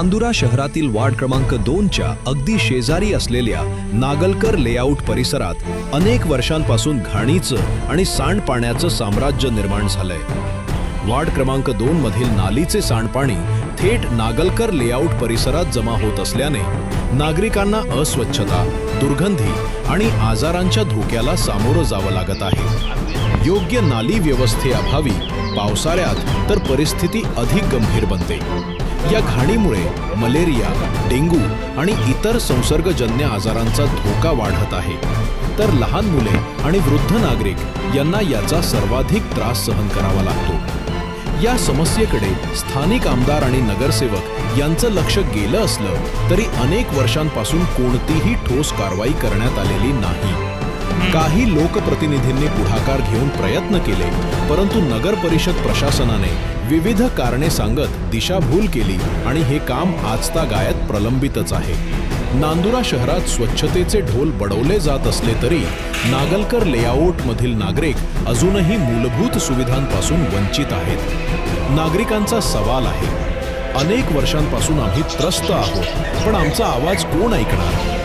नांदुरा शहरातील वार्ड क्रमांक 2च्या अगदी शेजारी असलेल्या नागलकर लेआउट परिसरात अनेक वर्षांपासून घाणीचं आणि सांडपाण्याचं साम्राज्य निर्माण झालंय। वार्ड क्रमांक 2 मधील नालीचे सांडपाणी थेट नागलकर लेआउट परिसरात जमा होत असल्याने नागरिकांना अस्वच्छता, दुर्गंधी आणि आजारांच्या धोक्याला सामोरं जावं लागत आहे। योग्य नाली व्यवस्थेअभावी पावसाळ्यात तर परिस्थिती अधिक गंभीर बनते। या घाणीमुळे मलेरिया, डेंग्यू आणि इतर संसर्गजन्य आजारांचा धोका वाढत आहे, तर लहान मुले आणि वृद्ध नागरिक यांना याचा सर्वाधिक त्रास सहन करावा लागतो। या समस्येकडे स्थानिक आमदार आणि नगरसेवक यांचं लक्ष गेलं असलं तरी अनेक वर्षांपासून कोणतीही ठोस कारवाई करण्यात आलेली नाही। काही लोकप्रतिनिधींनी पुढाकार घेऊन प्रयत्न केले, परंतु नगर परिषद प्रशासनाने विविध कारणे सांगत दिशाभूल केली आणि हे काम आजतागायत प्रलंबितच आहे। नांदुरा शहरात स्वच्छतेचे ढोल बडवले जात असले तरी नागलकर लेआउट मधील नागरिक अजूनही मूलभूत सुविधांपासून वंचित आहेत। नागरिकांचा सवाल आहे, अनेक वर्षांपासून आम्ही त्रस्त आहोत, पण आमचा आवाज कोण ऐकणार?